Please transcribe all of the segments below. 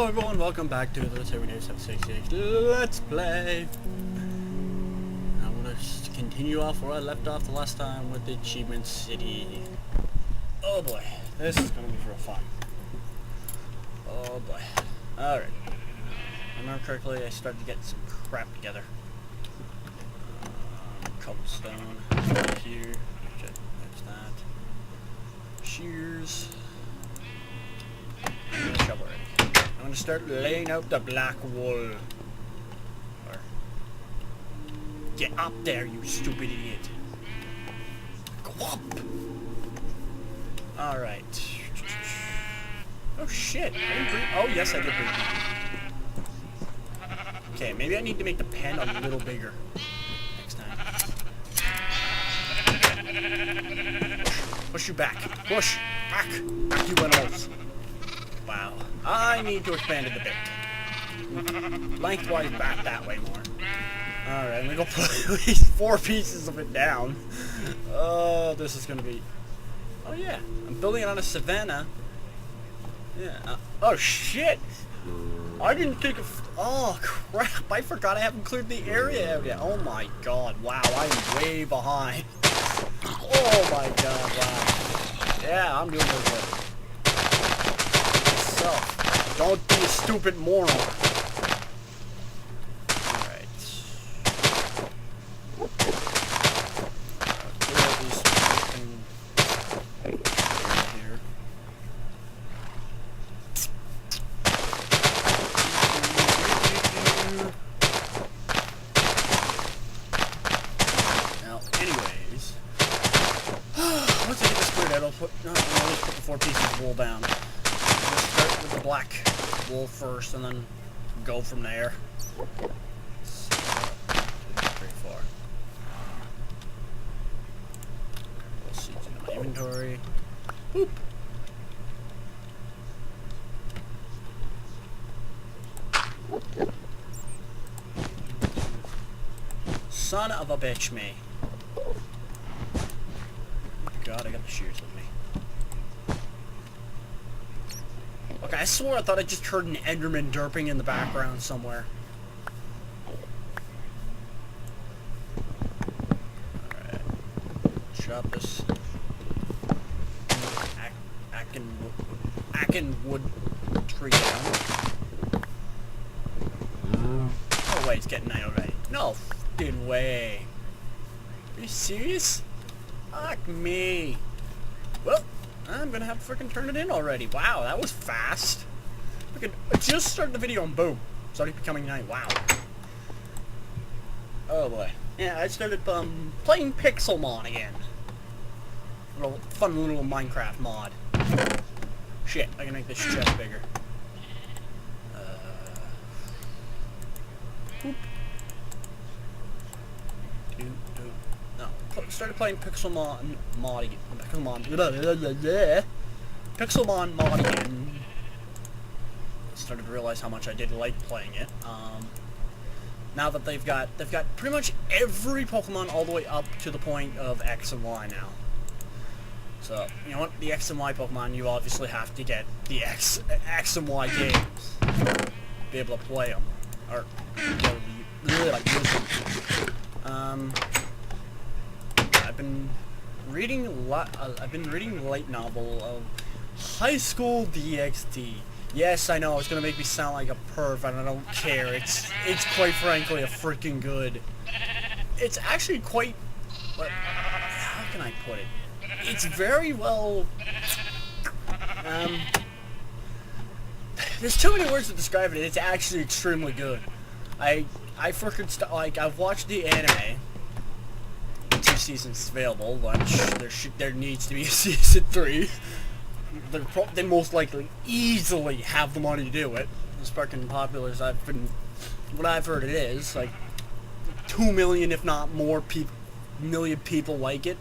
Hello everyone, welcome back to the Terminator 768 Let's Play. I want to continue off where I left off the last time with the Achievement City. Oh boy, this is going to be real fun. Oh boy. Alright. If I remember correctly, I started to get some crap together. Cobblestone right here. There's that. Shears. And a shovel ready. I'm gonna start laying out the black wool. Or get up there, you stupid idiot. Go up. Alright. Oh shit. I didn't breathe. Oh yes, I did breathe. Okay, maybe I need to make the pen a little bigger next time. Push you back. Push. Back. Back you animals. Wow. I need to expand it a bit. Lengthwise back that way more. Alright, I'm gonna go put at least 4 pieces of it down. Oh, this is gonna be... Oh yeah, I'm building it on a savanna. Yeah. Oh shit! I didn't think of... Oh crap, I forgot I haven't cleared the area out yet. Oh my god, wow, I'm way behind. Oh my god, wow. Yeah, I'm doing really good. Don't be a stupid moron. Alright. Clear all these fucking here. Now, anyways. Once I get this cleared out, I'll put the 4 pieces of wool down. Start with the black wool first and then go from there. So, pretty far. We'll see into my inventory. Boop. Son of a bitch, me. God, I got the shears with me. Okay, I swore I thought I just heard an Enderman derping in the background somewhere. Alright. Chop this Akenwood tree down. Oh wait, it's getting night already. No fucking way. Are you serious? Fuck me. Well, I'm gonna have to frickin' turn it in already. Wow, that was fast. Frickin' I just started the video and boom. Started becoming night. Wow. Oh boy. Yeah, I started playing Pixelmon again. Fun little Minecraft mod. Shit, I can make this chest bigger. Boop. No, started playing Pixelmon mod again. Pixelmon mod again. Started to realize how much I did like playing it. Now that they've got pretty much every Pokemon all the way up to the point of X and Y now. So you know what, the X and Y Pokemon, you obviously have to get the X and Y games to be able to play them, or use them. I've been reading a light novel of High School DxD. Yes, I know it's gonna make me sound like a perv, and I don't care. It's quite frankly a freaking good. It's actually quite. How can I put it? It's very well. There's too many words to describe it. It's actually extremely good. I freaking I've watched the anime. 2 seasons available, which there needs to be a season 3. They most likely easily have the money to do it. As fucking popular as what I've heard it is, like 2 million, if not more, million people like it.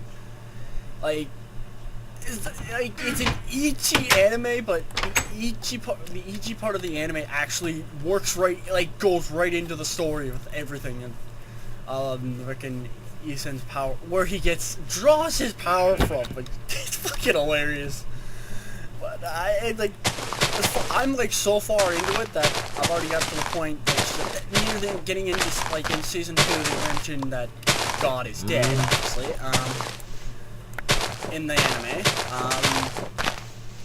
It's an icchi anime, but the icchi part of the anime actually works right, goes right into the story with everything, and freaking Issen's power, where he draws his power from. Like, it's fucking hilarious. But I'm like so far into it that I've already got to the point that near them getting into like in season 2 they mentioned that God is dead, obviously. In the anime,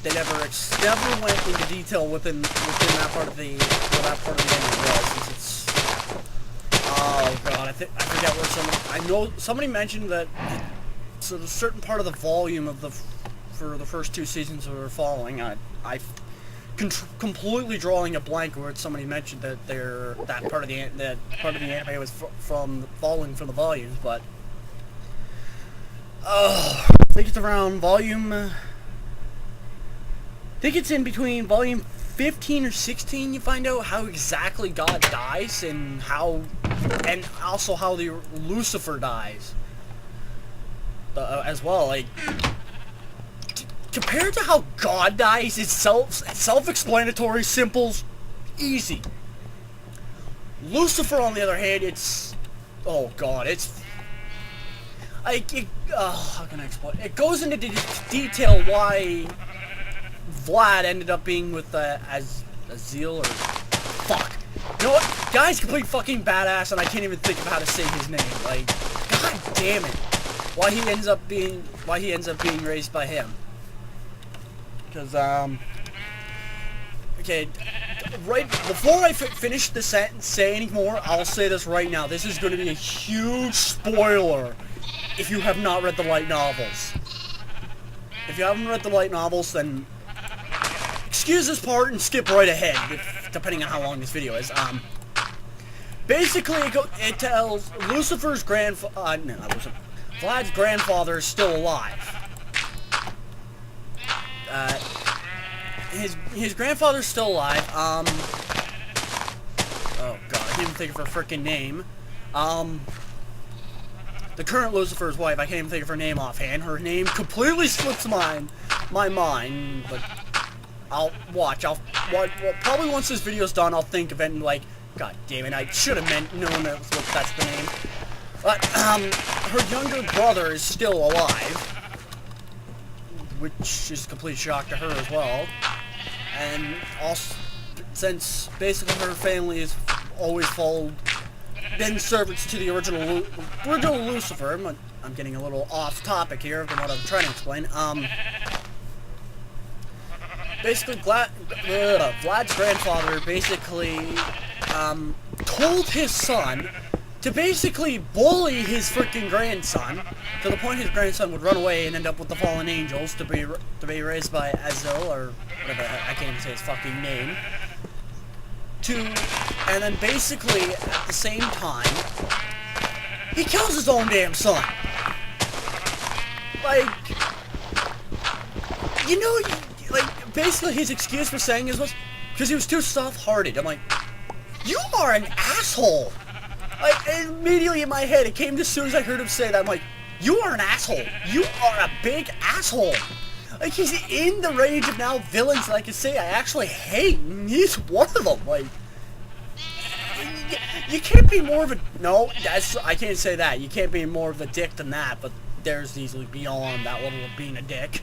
they never went into detail within that part of the anime was, since it's, oh god, I forget where I know somebody mentioned that so a certain part of the volume of for the first 2 seasons we were following, I completely drawing a blank where somebody mentioned that that part of the anime was falling from the volumes, but I think it's around volume. I think it's in between volume 15 or 16. You find out how exactly God dies and also how the Lucifer dies as well. Like compared to how God dies, it's self-explanatory, simple, easy. Lucifer, on the other hand, it's oh god, it's like how can I explain? It goes into detail why Vlad ended up being with Azil or fuck. You know what? Guy's complete fucking badass, and I can't even think of how to say his name. Like, god damn it! Why he ends up being raised by him? Because okay, right before I finish the sentence, say any more, I'll say this right now. This is going to be a huge spoiler if you have not read the light novels. If you haven't read the light novels, then excuse this part and skip right ahead, depending on how long this video is. Basically, it tells Lucifer's Vlad's grandfather is still alive. His grandfather's still alive. Oh god, I can't even think of her freaking name. The current Lucifer's wife, I can't even think of her name offhand. Her name completely slips my mind, but I'll watch. Probably once this video's done, I'll think of it and like, god damn it, I should have known that's the name. But her younger brother is still alive, which is a complete shock to her as well. And also, since basically her family has always been servants to the original Lucifer. I'm getting a little off topic here from what I'm trying to explain. Basically, Vlad's grandfather basically told his son to basically bully his freaking grandson to the point his grandson would run away and end up with the fallen angels to be raised by Azil, or whatever, I can't even say his fucking name. And then basically at the same time he kills his own damn son. Like, you know, like basically his excuse for saying this was because he was too soft-hearted. I'm like, you are an asshole. Like, immediately in my head, it came as soon as I heard him say that. I'm like, you are an asshole. You are a big asshole. Like, he's in the range of now villains that I can say I actually hate, and he's one of them. Like, you can't be more of a... No, I can't say that. You can't be more of a dick than that, but there's easily beyond that level of being a dick.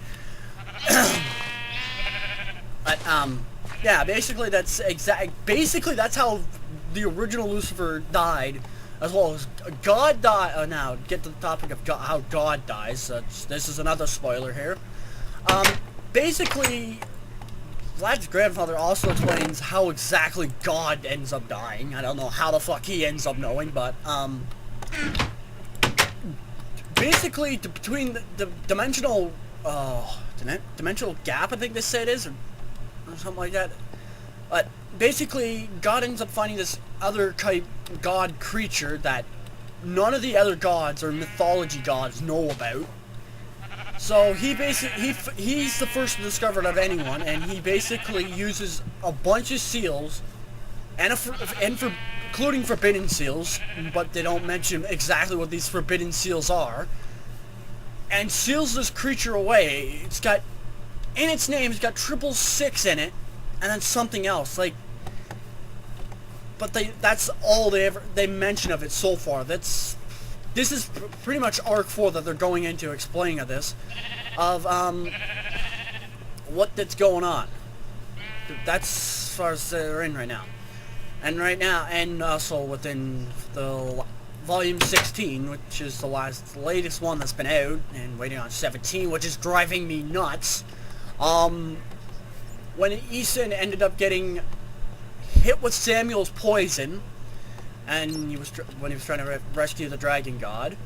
But, yeah, basically that's how the original Lucifer died, as well as God died. Now, get to the topic of how God dies. This is another spoiler here. Basically, Vlad's grandfather also explains how exactly God ends up dying. I don't know how the fuck he ends up knowing, but, basically, between the dimensional gap, I think they say it is, or something like that. But basically, God ends up finding this other type god creature that none of the other gods or mythology gods know about. So he's the first to discover it of anyone, and he basically uses a bunch of seals, including forbidden seals, but they don't mention exactly what these forbidden seals are, and seals this creature away. It's got, in its name, it's got 666 in it, and then something else, like, but that's all they mention of it so far. This is pretty much arc 4 that they're going into explaining of this, of, what that's going on. That's as far as they're in right now. And right now, and also within the volume 16, which is the latest one that's been out, and waiting on 17, which is driving me nuts. When Ethan ended up getting hit with Samuel's poison, and when he was trying to rescue the Dragon God,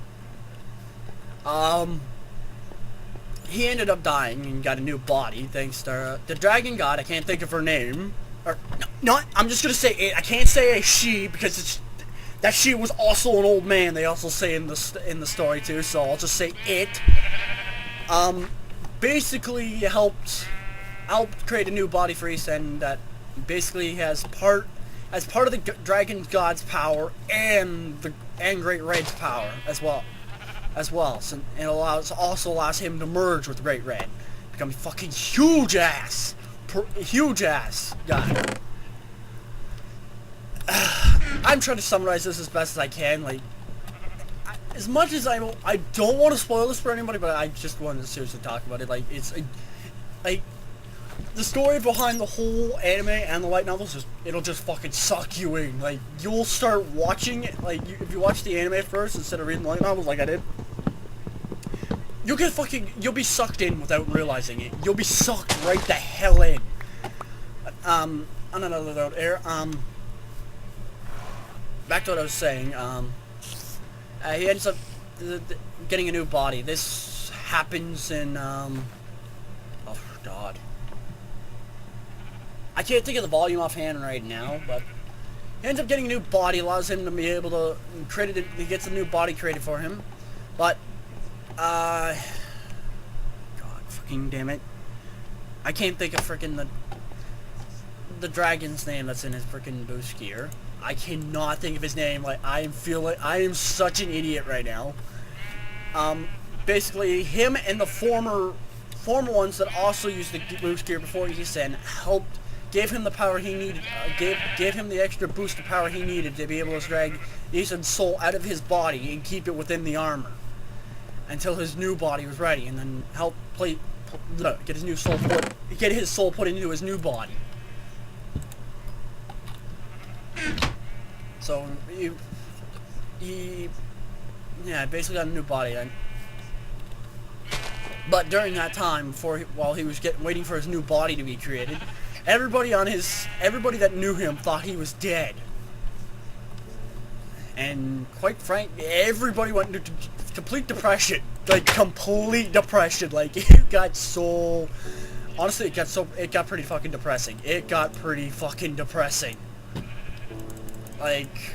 he ended up dying and got a new body thanks to the Dragon God. I can't think of her name. Or no, I'm just gonna say it. I can't say a she because that she was also an old man. They also say in the story too. So I'll just say it. Basically helped create a new body for Ethan that basically has part of the Dragon God's power and Great Red's power as well. So it also allows him to merge with Great Red, become a fucking huge ass guy. I'm trying to summarize this as best as I can. Like, as much as I don't want to spoil this for anybody, but I just wanted to seriously talk about it. Like, it's like the story behind the whole anime and the light novels it'll just fucking suck you in. Like, you'll start watching it. Like, if you watch the anime first instead of reading the light novels, like I did, you'll be sucked in without realizing it. You'll be sucked right the hell in. On another note here, back to what I was saying, he ends up getting a new body. This happens in, oh god. I can't think of the volume offhand right now, but he ends up getting a new body, allows him to be able to create it, he gets a new body created for him, but, god fucking damn it. I can't think of frickin' the dragon's name that's in his frickin' boost gear. I cannot think of his name. Like, I am such an idiot right now. Basically, him and the former ones that also used the boost gear before Ethan gave him the power he needed, gave him the extra boost of power he needed to be able to drag Ethan's soul out of his body and keep it within the armor until his new body was ready, and then get his soul put into his new body. So he basically got a new body then. But during that time, while he was waiting for his new body to be created, everybody that knew him thought he was dead. And quite frankly, everybody went into complete depression. Like, complete depression. Like, it got so... Honestly, it got pretty fucking depressing. It got pretty fucking depressing. Like...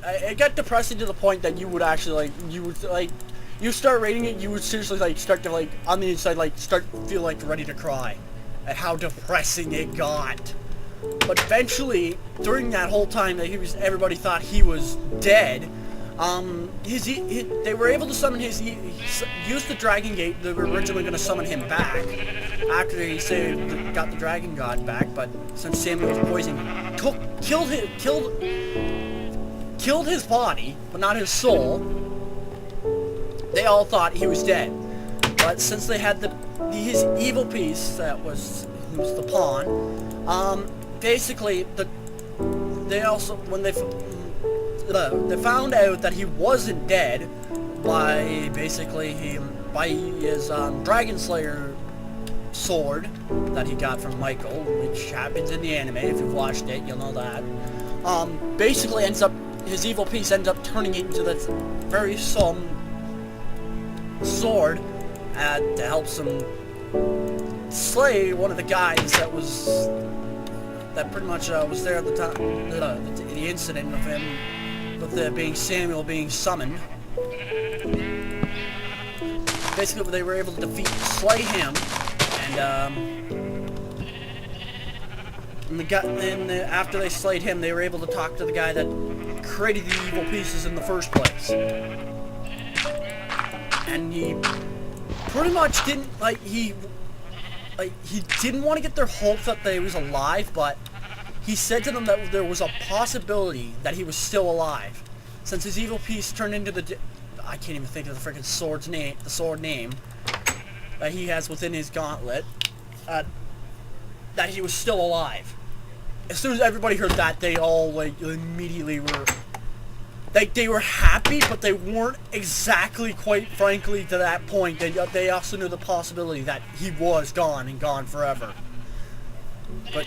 It got depressing to the point that you would actually, you start reading it, you would seriously, start to, on the inside, feel, ready to cry at how depressing it got. But eventually, during that whole time that everybody thought he was dead, they were able to summon use the Dragon Gate. They were originally going to summon him back after he got the Dragon God back, but since Samuel was poisoned, killed his body, but not his soul. They all thought he was dead, but since they had his evil piece that was the pawn, basically they also they found out that he wasn't dead by his Dragon Slayer sword that he got from Michael, which happens in the anime. If you've watched it, you'll know that. Basically his evil piece ends up turning into this very sword to help him slay one of the guys that pretty much was there at the time, the incident of him with Samuel being summoned. Basically, they were able to slay him, and after they slayed him, they were able to talk to the guy that created the evil pieces in the first place. And he pretty much didn't, he didn't want to get their hopes that he was alive, but he said to them that there was a possibility that he was still alive. Since his evil piece turned into I can't even think of the freaking sword name that he has within his gauntlet. that he was still alive. As soon as everybody heard that, they all like immediately were they were happy, but they weren't exactly, quite frankly, to that point. They also knew the possibility that he was gone and gone forever. But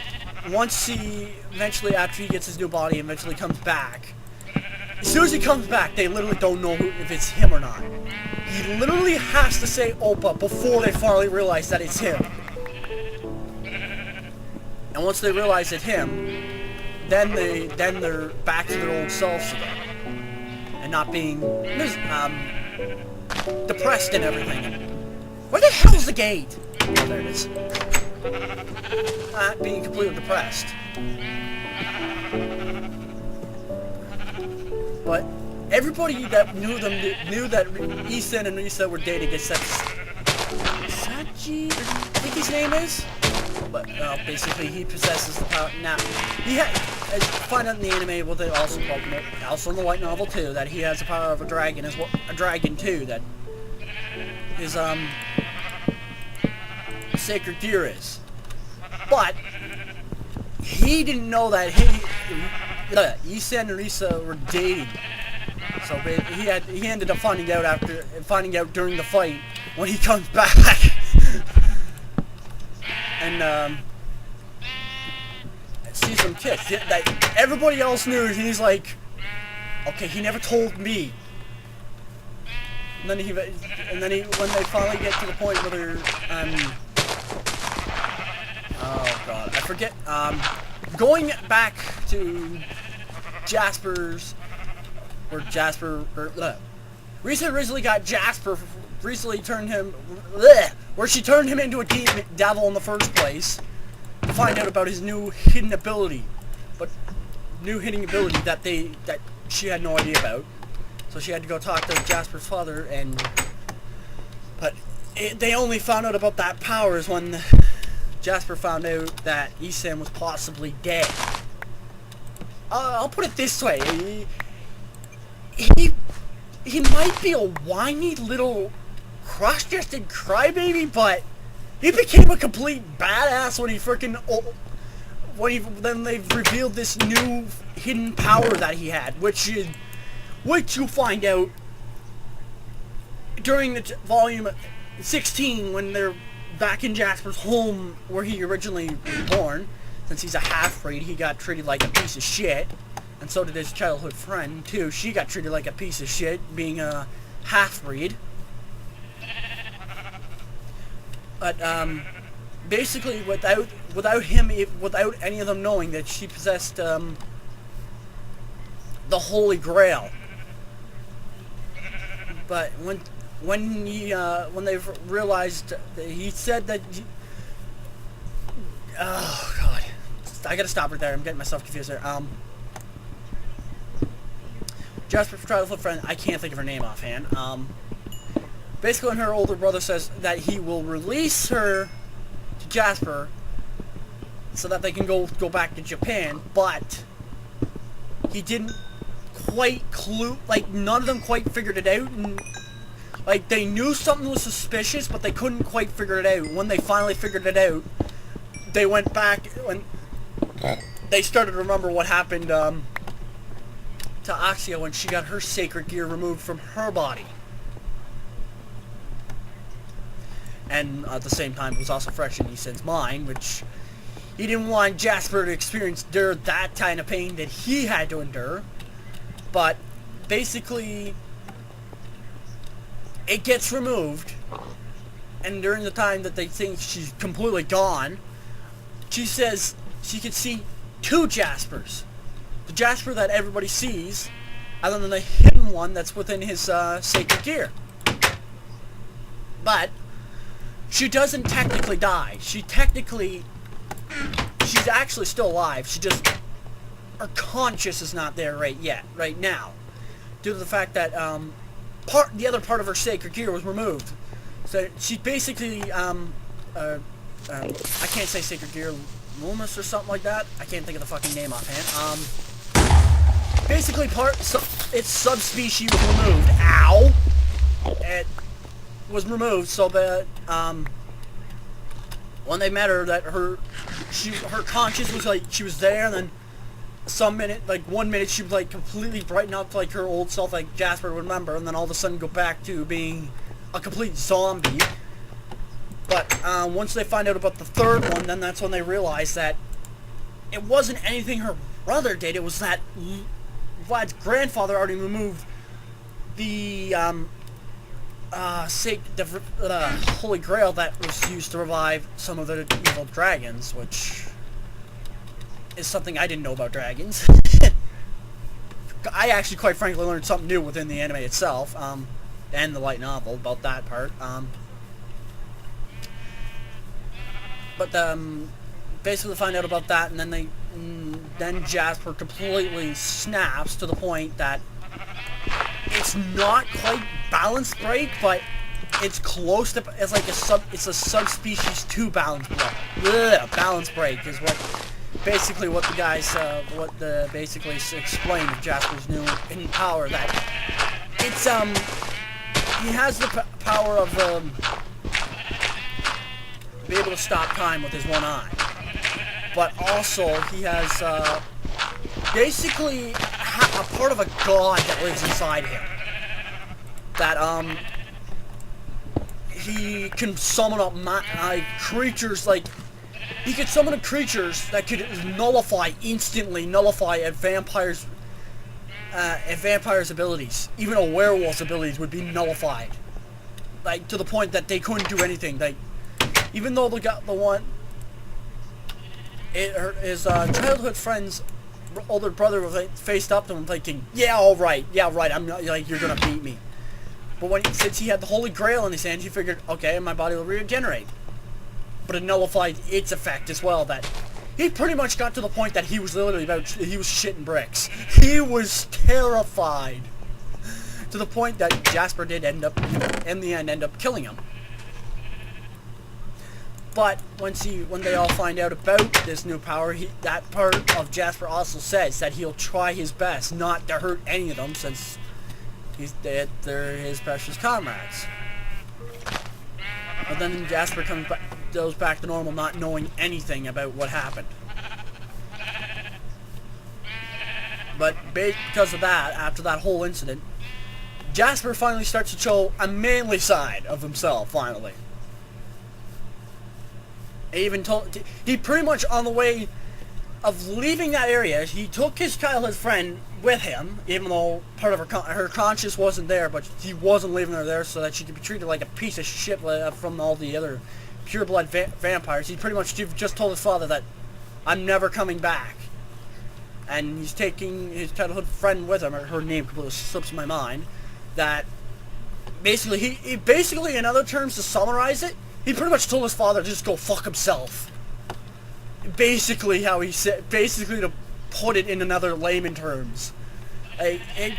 once he eventually, after he gets his new body, eventually comes back. As soon as he comes back, they literally don't know if it's him or not. He literally has to say Oppa before they finally realize that it's him. And once they realize it's him, then they're back to their old selves again, and not being depressed and everything. Where the hell's the gate? Oh, there it is. Not being completely depressed. But everybody that knew them knew that Ethan and Risa were dating, except Sachi, I think his name is. But basically, he possesses the power. Now, he as you find out in the anime, what they also called it, also in the light novel too, that he has the power of a dragon, as well, a dragon too, that his sacred gear is. But he didn't know that Issa and Risa were dating. So he ended up finding out during the fight when he comes back. And sees them kiss. That everybody else knew, and he's like, okay, he never told me. And then when they finally get to the point where they're oh god, I forget. Going back to Jasper's, where Jasper, Risa originally got Jasper. Recently turned him, where she turned him into a devil in the first place, to find out about his new hidden ability, that she had no idea about. So she had to go talk to Jasper's father, but they only found out about that powers when Jasper found out that Isan was possibly dead. I'll put it this way: he might be a whiny little cross-chested crybaby, but he became a complete badass when then they revealed this new hidden power that he had, which you find out during the volume 16 when they're back in Jasper's home where he originally was born. Since he's a half-breed, he got treated like a piece of shit, and so did his childhood friend too. She got treated like a piece of shit, being a half-breed. But basically, without any of them knowing that she possessed the Holy Grail. But when they realized, he said that. Oh god, I gotta stop right there. I'm getting myself confused there. Jasper's childhood friend, I can't think of her name offhand. Basically, when her older brother says that he will release her to Jasper so that they can go back to Japan, but he didn't quite none of them quite figured it out, and like they knew something was suspicious, but they couldn't quite figure it out. When they finally figured it out, they went back when they started to remember what happened to Axia when she got her sacred gear removed from her body. And at the same time, it was also fresh in Isen's mind, which he didn't want Jasper to endure that kind of pain that he had to endure. But basically, it gets removed, and during the time that they think she's completely gone, she says she could see two Jaspers. The Jasper that everybody sees, other than the hidden one that's within his sacred gear. But she doesn't technically die. She's actually still alive. She just, her conscious is not there right now, due to the fact that the other part of her sacred gear was removed. So she basically, I can't say sacred gear, Lumus or something like that. I can't think of the fucking name offhand. Basically, its subspecies was removed. Ow! It was removed so that when they met her, that her conscience was like, she was there, and then some minute, like 1 minute, she would like completely brighten up like her old self, like Jasper would remember, and then all of a sudden go back to being a complete zombie. But once they find out about the third one, then that's when they realize that it wasn't anything her brother did. It was that Vlad's grandfather already removed the Holy Grail that was used to revive some of the evil dragons, which is something I didn't know about dragons. I actually, quite frankly, learned something new within the anime itself, and the light novel about that part. But basically find out about that, and then then Jasper completely snaps to the point that it's not quite balance break, but it's close to. It's like it's a subspecies to balance break. Balance break is basically what the guys basically explained of Jasper's new hidden power. That it's he has the power of be able to stop time with his one eye, but also he has basically a part of a god that lives inside him. That he can summon up creatures, like he could summon up creatures that could instantly nullify a vampire's abilities. Even a werewolf's abilities would be nullified, like to the point that they couldn't do anything. Like even though his childhood friend's older brother was faced up to him thinking, yeah, right, I'm not, like, you're gonna beat me. But since he had the Holy Grail in his hand, he figured, okay, my body will regenerate. But it nullified its effect as well. That he pretty much got to the point that he was literally he was shitting bricks. He was terrified to the point that Jasper did end up killing him. But when they all find out about this new power, that part of Jasper also says that he'll try his best not to hurt any of them, since they're his precious comrades. But then Jasper goes back to normal, not knowing anything about what happened. But because of that, after that whole incident, Jasper finally starts to show a manly side of himself, finally. He pretty much on the way of leaving that area, he took his childhood friend with him, even though part of her conscience wasn't there, but he wasn't leaving her there so that she could be treated like a piece of shit from all the other pure-blood vampires. He pretty much just told his father that, I'm never coming back. And he's taking his childhood friend with him, or her name completely slips my mind, that basically, he basically, in other terms, to summarize it, he pretty much told his father to just go fuck himself. Basically, how he said, basically to put it in another layman terms. It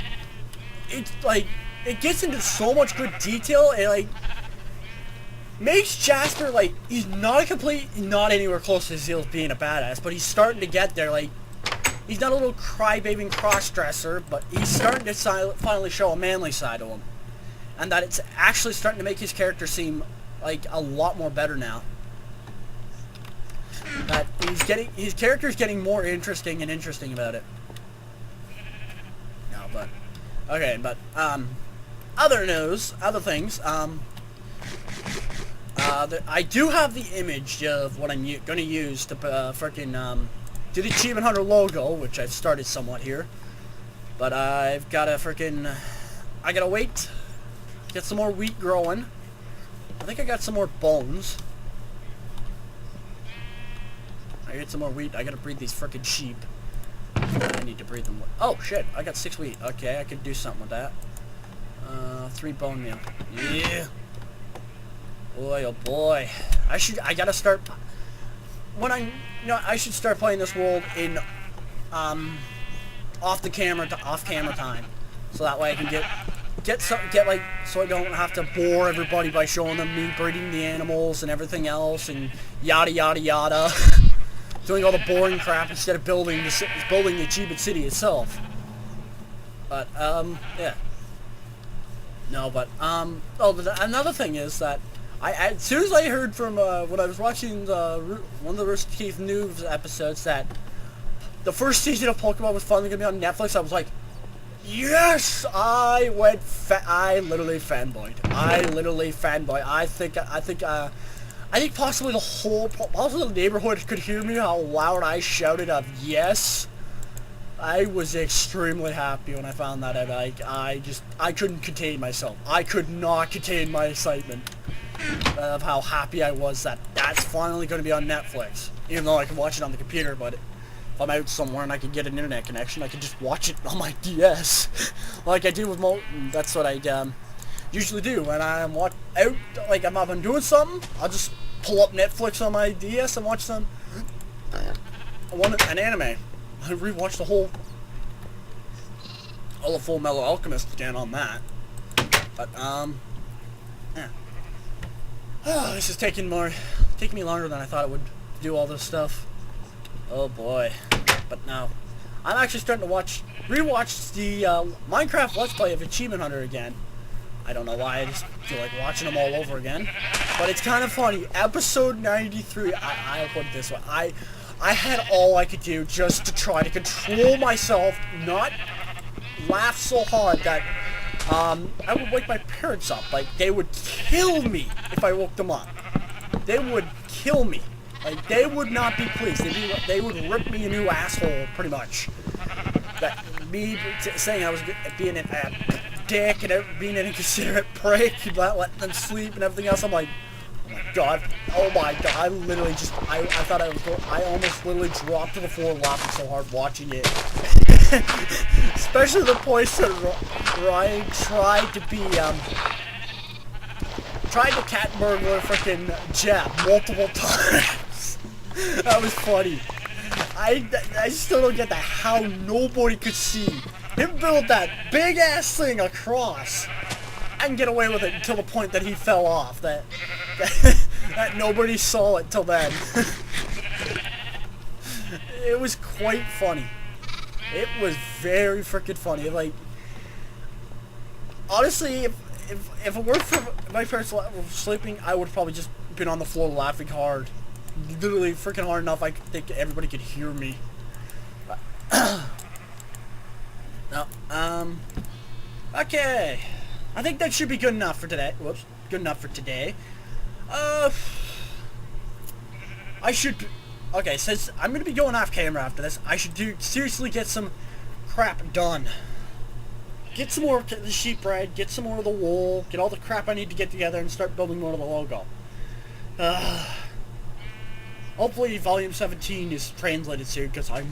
gets into so much good detail. It makes Jasper he's not anywhere close to his heels being a badass, but he's starting to get there. He's not a little crybaby cross-dresser, but he's starting to finally show a manly side to him, and that it's actually starting to make his character seem like a lot more better now. That his character's getting more interesting about it. No, but okay, but other things. I do have the image of what I'm going to use to do the Achievement Hunter logo, which I've started somewhat here. But I've got to I gotta wait, get some more wheat growing. I think I got some more bones. I get some more wheat. I gotta breed these frickin' sheep. I need to breed them. Oh shit! I got 6 wheat. Okay, I could do something with that. 3 bone meal. Yeah. Boy, oh boy. I gotta start. I should start playing this world in off camera time, so that way I can so I don't have to bore everybody by showing them me breeding the animals and everything else and yada yada yada. Doing all the boring crap instead of building the Achievement City itself. But yeah. No, but another thing is that As soon as I heard from when I was watching one of the Rooster Teeth news episodes that the first season of Pokemon was finally gonna be on Netflix, I was like, yes! I literally fanboyed. I think possibly possibly the neighborhood could hear me how loud I shouted of yes. I was extremely happy when I found that out. I couldn't contain myself. I could not contain my excitement of how happy I was that that's finally going to be on Netflix. Even though I can watch it on the computer, but if I'm out somewhere and I can get an internet connection, I can just watch it on my DS. Like I do with that's what I usually do when I'm out, like I'm up and doing something, I'll just pull up Netflix on my DS and watch an anime. I rewatched all of Full Metal Alchemist again on that. But yeah. Oh, this is taking me longer than I thought it would do all this stuff. Oh boy. But no. I'm actually starting to rewatch the Minecraft Let's Play of Achievement Hunter again. I don't know why, I just feel like watching them all over again. But it's kind of funny. Episode 93, I'll put it this way. I had all I could do just to try to control myself, not laugh so hard that I would wake my parents up. Like, they would kill me if I woke them up. They would kill me. Like, they would not be pleased. They would rip me a new asshole, pretty much. That me saying I was being a dick and being an inconsiderate prick, not letting them sleep and everything else. I'm like, oh my god, I literally just, I thought I almost literally dropped to the floor laughing so hard watching it. Especially the points that Ryan tried to cat burglar frickin' Jeff multiple times. That was funny. I still don't get that, how nobody could see him build that big ass thing across and get away with it until the point that he fell off. That nobody saw it till then. It was quite funny. It was very freaking funny. Like, honestly, if it weren't for my parents sleeping, I would have probably just been on the floor laughing hard. Literally freaking hard enough I think everybody could hear me. No, okay. I think that should be good enough for today. Whoops. Good enough for today. Okay, since I'm going to be going off camera after this, I should seriously get some crap done. Get some more of the sheep bread, get some more of the wool, get all the crap I need to get together and start building more of the logo. Hopefully Volume 17 is translated soon, because I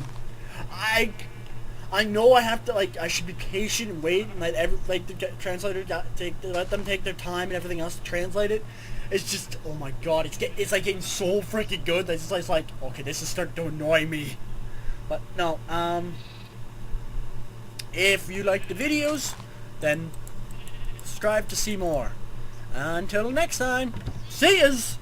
know I have to, like, I should be patient and wait and let the translator let them take their time and everything else to translate it. It's just, oh my god, it's like getting so freaking good that it's like, okay, this is starting to annoy me. But no, if you like the videos, then subscribe to see more. Until next time, see yas!